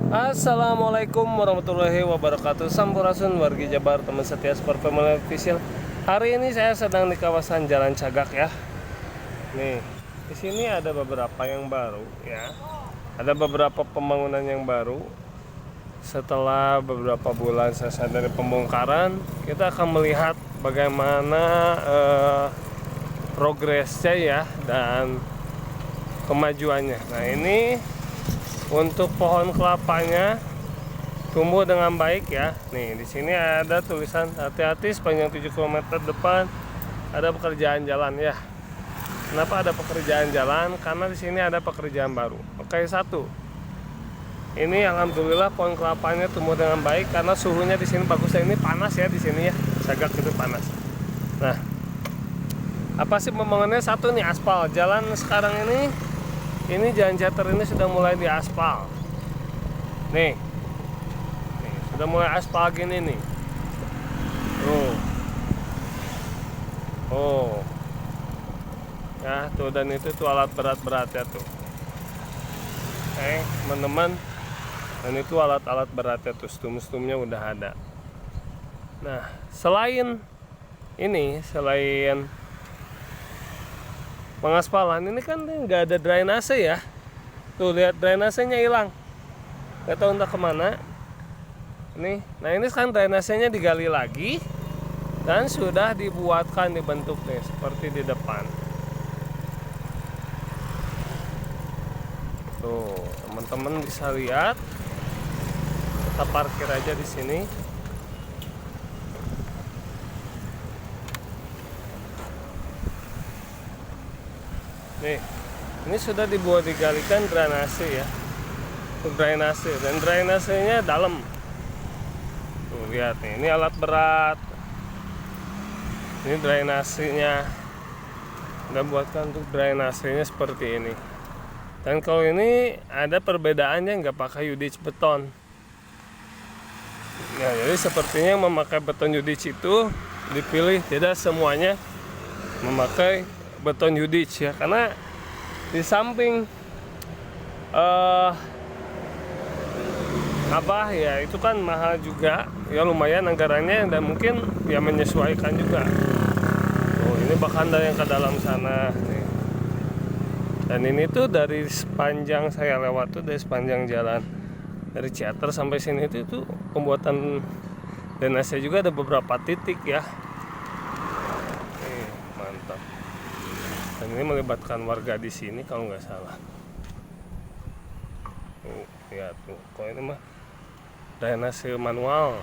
Assalamualaikum warahmatullahi wabarakatuh. Sampurasun wargi Jabar, teman setia Sport Family Official. Hari ini saya sedang di kawasan Jalan Cagak ya. Nih, di sini ada beberapa yang baru ya. Ada beberapa pembangunan yang baru. Setelah beberapa bulan selesai dari pembongkaran, kita akan melihat bagaimana progresnya ya dan kemajuannya. Nah, ini untuk pohon kelapanya tumbuh dengan baik ya. Nih, di sini ada tulisan hati-hati sepanjang 7 km depan ada pekerjaan jalan ya. Kenapa ada pekerjaan jalan? Karena di sini ada pekerjaan baru. Oke, satu. Ini alhamdulillah pohon kelapanya tumbuh dengan baik karena suhunya di sini bagus. Ini panas ya di sini ya. Cagak itu panas. Nah, apa sih pembangunannya? Satu nih, aspal. Jalan sekarang ini jalan Jater ini sudah mulai diaspal. Nih, sudah mulai aspal gini nih. Oh, ya tuh, dan itu tuh alat berat-berat ya tuh. Teman-teman, dan itu alat-alat beratnya tuh, stum-stumnya udah ada. Nah, selain pengaspalan ini kan nggak ada drainase ya. Tuh lihat, drainasenya hilang, nggak tahu entah kemana. Nah ini sekarang drainasenya digali lagi dan sudah dibentuk nih seperti di depan. Tuh teman-teman bisa lihat. Kita parkir aja di sini. Nih, ini sudah digalikan drainase ya. Untuk drainase, dan drainasenya dalam. Tuh lihat nih, ini alat berat. Ini drainasenya. Udah buatkan untuk drainasenya seperti ini. Dan kalau ini ada perbedaannya, nggak pakai UDH beton. Ya, jadi sepertinya yang memakai beton UDH itu dipilih, tidak semuanya memakai beton UDH ya, karena di samping itu kan mahal juga ya, lumayan anggarannya, dan mungkin ya menyesuaikan juga. Ini bahkan dari yang ke dalam sana nih. Dan ini tuh dari sepanjang saya lewat tuh, dari sepanjang jalan dari Ciater sampai sini itu pembuatan drainase juga ada beberapa titik ya. Mantap. Dan ini melibatkan warga di sini kalau nggak salah. Lihat tuh, kok ini mah drainase manual.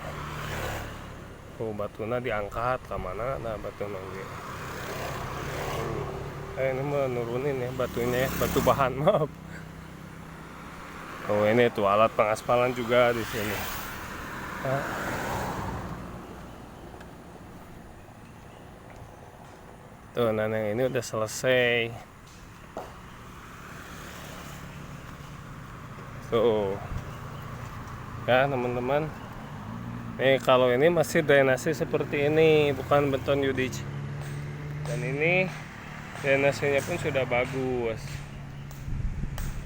Tuh batuna diangkat ke mana? Nah, batu nongge. Ini mah nurunin ya batunya ya, batu bahan, maaf. Oh, ini tuh alat pengaspalan juga di sini. Tuh, nah yang ini udah selesai. Tuh ya teman-teman. Nih kalau ini masih drainase seperti ini, bukan beton UDH. Dan ini drainasenya pun sudah bagus.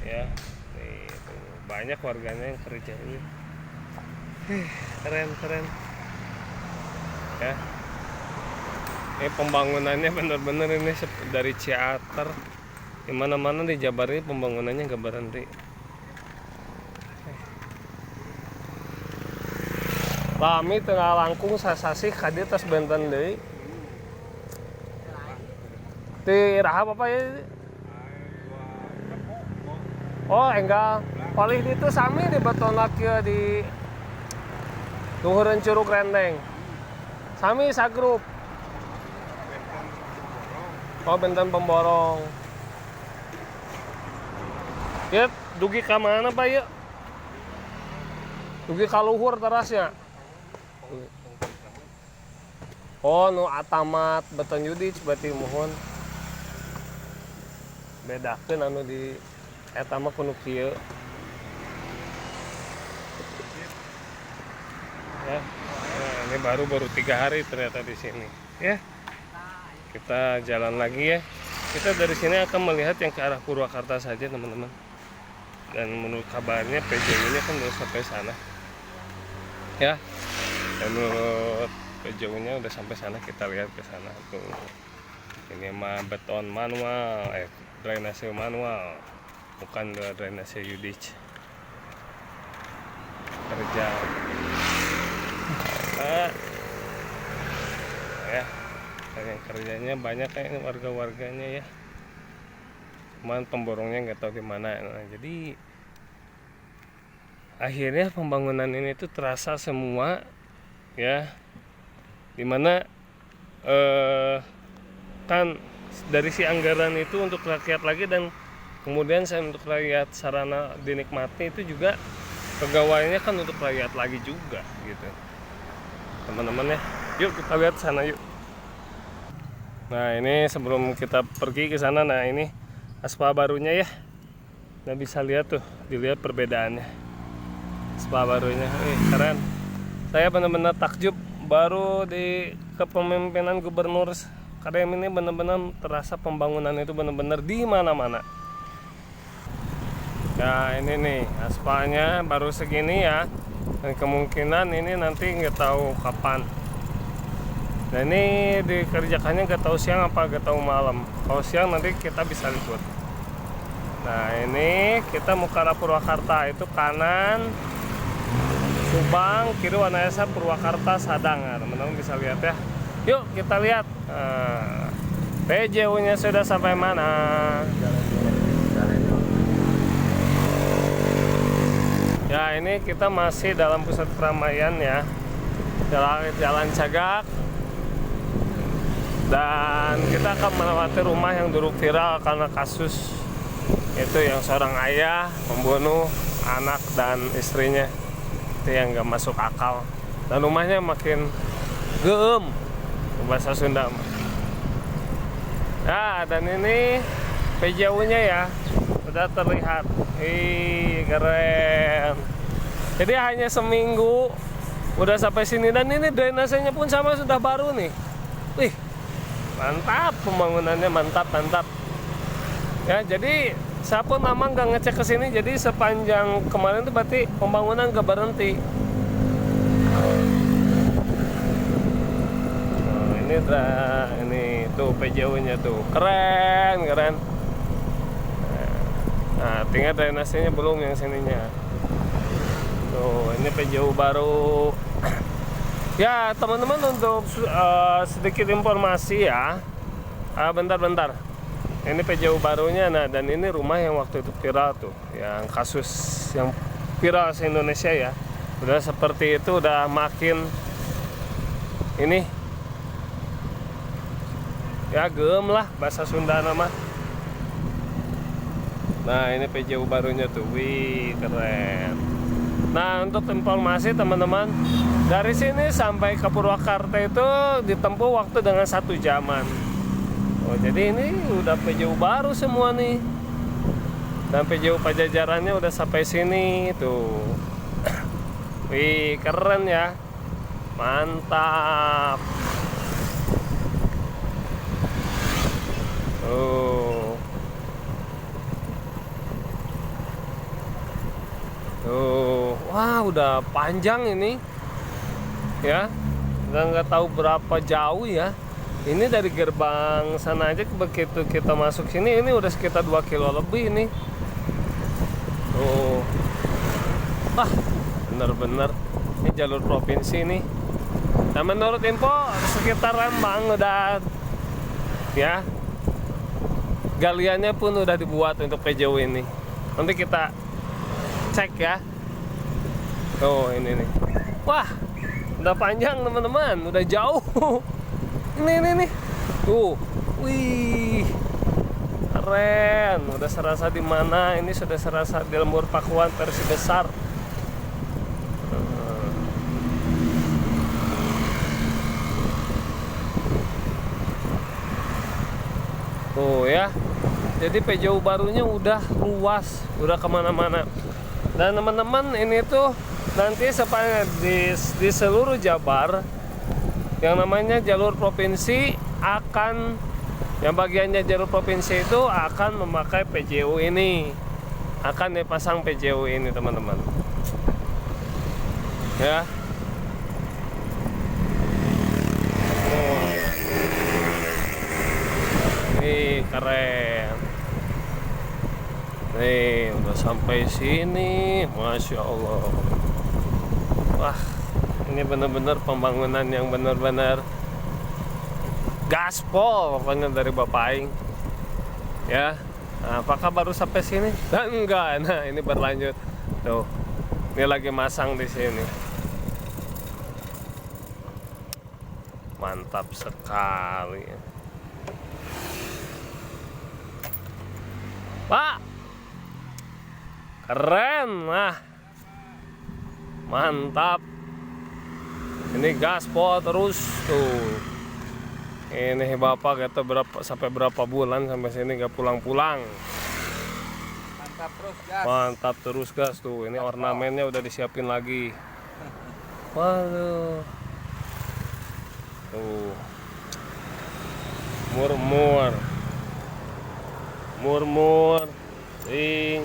Ya, nih tuh, banyak warganya yang kerja ini. Keren. Ya. Ini pembangunannya bener-bener ini dari Ciater. Dimana-mana di Jabar ini pembangunannya nggak berhenti. Lami tengah langkung sasasih kadi tas benten deui. Ti iraha apa ya? Oh, enggal. Palih itu sami di betonak kieu di luhureun Curug Rendeng. Sami sagrup. Oh, benten Pemborong. Ya, dugi ka mana Pak ya? Dugi ka luhur terasnya. Oh, nu atamat beton UDH berarti mohon bedakeun anu di eta mah kudu kieu. Ya. Nah, ini baru 3 hari ternyata di sini. Ya. Kita jalan lagi ya. Kita dari sini akan melihat yang ke arah Purwakarta saja, teman-teman. dan menurut kabarnya PJU nya kan udah sampai sana ya, dan menurut PJU nya udah sampai sana. Kita lihat ke sana tuh, ini mah beton manual, drainase manual, bukan drainase Yudich kerja ya. Yang kerjanya banyak kayaknya warga-warganya ya, cuman pemborongnya nggak tahu di mana. Nah, jadi akhirnya pembangunan ini tuh terasa semua ya, dimana kan dari si anggaran itu untuk rakyat lagi, dan kemudian saya untuk rakyat sarana dinikmati itu juga pegawainya kan untuk rakyat lagi juga gitu teman-teman ya. Yuk kita lihat sana yuk. Nah ini sebelum kita pergi ke sana, nah ini aspal barunya ya. Nah bisa lihat tuh, dilihat perbedaannya aspal barunya. Keren. Saya benar-benar takjub, baru di kepemimpinan Gubernur Kadem ini benar-benar terasa pembangunan itu benar-benar di mana-mana. Nah ini nih aspalnya baru segini ya, dan kemungkinan ini nanti nggak tahu kapan. Nah ini dikerjakannya nggak tahu siang apa nggak tahu malam. Kalau siang nanti kita bisa libur. Nah ini kita mau ke arah Purwakarta, itu kanan Subang, kiri Wanayasa, Purwakarta, Sadang. Nah, teman-teman bisa lihat ya. Yuk kita lihat. Nah, PJU nya sudah sampai mana? Ya ini kita masih dalam pusat keramaian ya, Jalan Cagak. Dan kita akan melewati rumah yang dulu viral karena kasus itu, yang seorang ayah membunuh anak dan istrinya, itu yang gak masuk akal. Dan rumahnya makin geem, bahasa Sunda. Nah dan ini PJU nya ya sudah terlihat. Keren. Jadi hanya seminggu udah sampai sini, dan ini drainasenya pun sama sudah baru nih. Wih, mantap pembangunannya, mantap. Ya, jadi siapa nama nggak ngecek ke sini, jadi sepanjang kemarin itu berarti pembangunan nggak berhenti. Nah, ini tuh PJU-nya tuh keren. Nah, tinggal drainasenya belum yang sininya. Tuh, ini PJU baru. Ya, teman-teman, untuk sedikit informasi ya. Bentar. Ini PJU barunya. Nah, dan ini rumah yang waktu itu viral tuh, yang kasus yang viral se Indonesia ya. Udah seperti itu, udah makin ini ya gem lah bahasa Sunda nama. Nah ini PJU barunya tuh, wih keren. Nah untuk informasi teman-teman, dari sini sampai ke Purwakarta itu ditempuh waktu dengan 1 jaman. Oh jadi ini udah PJU baru semua nih, dan PJU Pajajarannya udah sampai sini tuh. Wih keren ya, mantap. Wah udah panjang ini ya, nggak tahu berapa jauh ya. Ini dari gerbang sana aja, begitu kita masuk sini ini udah sekitar 2 kilo lebih ini. Wah bener-bener ini jalur provinsi nih. Nah menurut info sekitar Lembang udah ya, galiannya pun udah dibuat untuk PJU ini. Nanti kita cek ya. Oh ini nih. Wah, udah panjang teman-teman, udah jauh. Ini. Tuh, wih, keren. Udah serasa di mana? Ini sudah serasa di Lembur Pakuan versi besar. Tuh ya. Jadi PJU barunya udah luas, udah kemana-mana. Dan teman-teman ini tuh nanti sepanjang di seluruh Jabar yang namanya jalur provinsi akan, yang bagiannya jalur provinsi itu akan memakai PJU ini. akan dipasang PJU ini teman-teman. Ya. Nih keren. Nih udah sampai sini, masya Allah. Wah, ini benar-benar pembangunan yang benar-benar gaspol pokoknya dari Bapak Aing. Ya, nah, apakah baru sampai sini? Enggak. Nah, ini berlanjut. Tuh, ini lagi masang di sini. Mantap sekali. Pak, keren. Nah, mantap. Ini gaspol terus tuh. Ini Bapak kata sampai berapa bulan sampai sini gak pulang-pulang. Mantap terus gas. Mantap terus gas tuh. Ini ornamennya udah disiapin lagi. Waduh. Tuh. Murmur. Ring.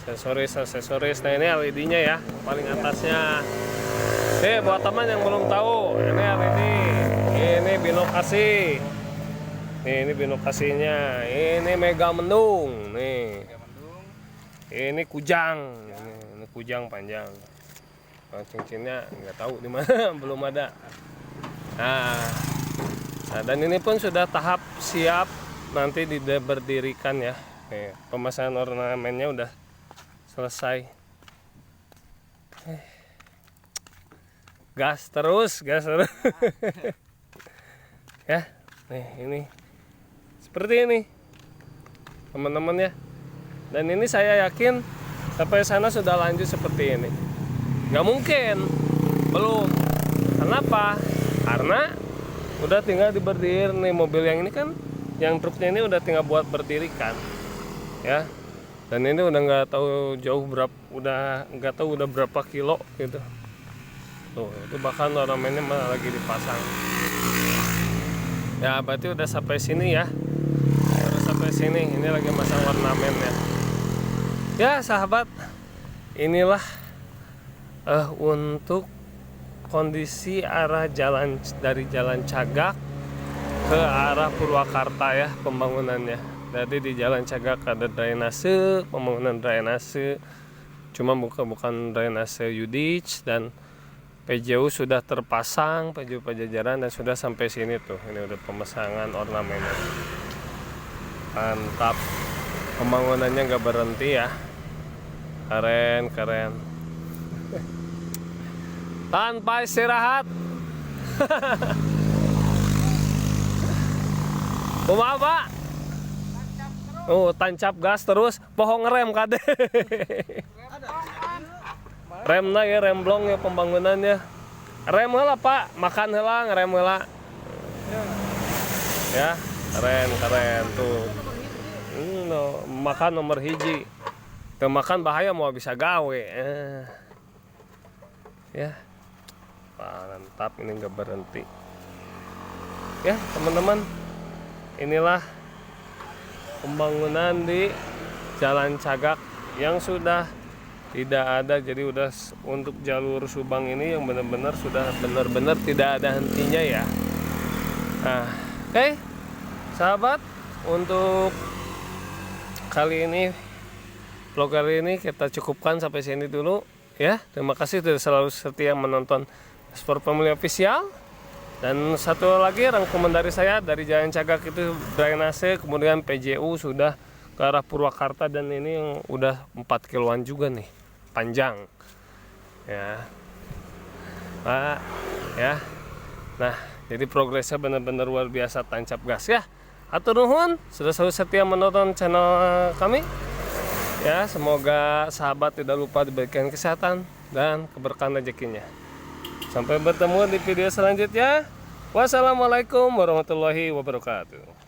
Aksesoris. Nah ini LED-nya ya, paling atasnya. Buat teman yang belum tahu, ini LED, ini binokasi. Ini binokasinya, ini mega mendung, nih. Ini kujang, ini kujang panjang. Nah, cincinnya nggak tahu di mana, belum ada. Nah, dan ini pun sudah tahap siap nanti berdirikan ya. Nih, pemasangan ornamennya udah selesai. Gas terus. Ya, nih ini seperti ini teman-teman ya. Dan ini saya yakin sampai sana sudah lanjut seperti ini. Nggak mungkin belum. Kenapa? Karena udah tinggal diberdirikan nih mobil yang ini kan, yang truknya ini udah tinggal buat berdirikan ya. Dan ini udah nggak tahu jauh berapa, udah nggak tahu udah berapa kilo gitu. Tuh, itu bahkan ornamennya malah lagi dipasang. Ya, berarti udah sampai sini ya. Udah sampai sini, ini lagi masang ornamennya. Ya, sahabat, inilah untuk kondisi arah jalan dari Jalan Cagak ke arah Purwakarta ya pembangunannya. Jadi di Jalan Cagak ada drainase, pembangunan drainase. Cuma bukan drainase Yudich, dan PJU sudah terpasang, PJU Pajajaran, dan sudah sampai sini tuh. Ini udah pemasangan ornamennya. Mantap. Pembangunannya nggak berhenti ya. Keren. Tanpa istirahat. Kumaha, Pak? Tancap gas terus, pohon ngerem kade. Remna ya, remblong ya pembangunannya. Rem heula Pak, makan heula, ngerem heula. Ya, keren tuh. Makan nomor hiji. Tuh makan bahaya mau bisa gawe. Ya. Mantap, ini nggak berhenti. Ya, teman-teman. Inilah pembangunan di Jalan Cagak yang sudah tidak ada, jadi udah untuk jalur Subang ini yang benar-benar sudah benar-benar tidak ada hentinya ya. Nah, oke, sahabat, untuk kali ini vlog kali ini kita cukupkan sampai sini dulu ya. Terima kasih sudah selalu setia menonton Sport Family Official. Dan satu lagi rangkuman dari saya, dari Jalan Cagak itu drainase, kemudian PJU sudah ke arah Purwakarta, dan ini yang udah 4 kiloan juga nih, panjang ya Pak ya. Nah, jadi progresnya benar-benar luar biasa, tancap gas ya. Atur nuhun sudah selalu setia menonton channel kami ya. Semoga sahabat tidak lupa diberikan kesehatan dan keberkahan rezekinya. Sampai bertemu di video selanjutnya. Wassalamualaikum warahmatullahi wabarakatuh.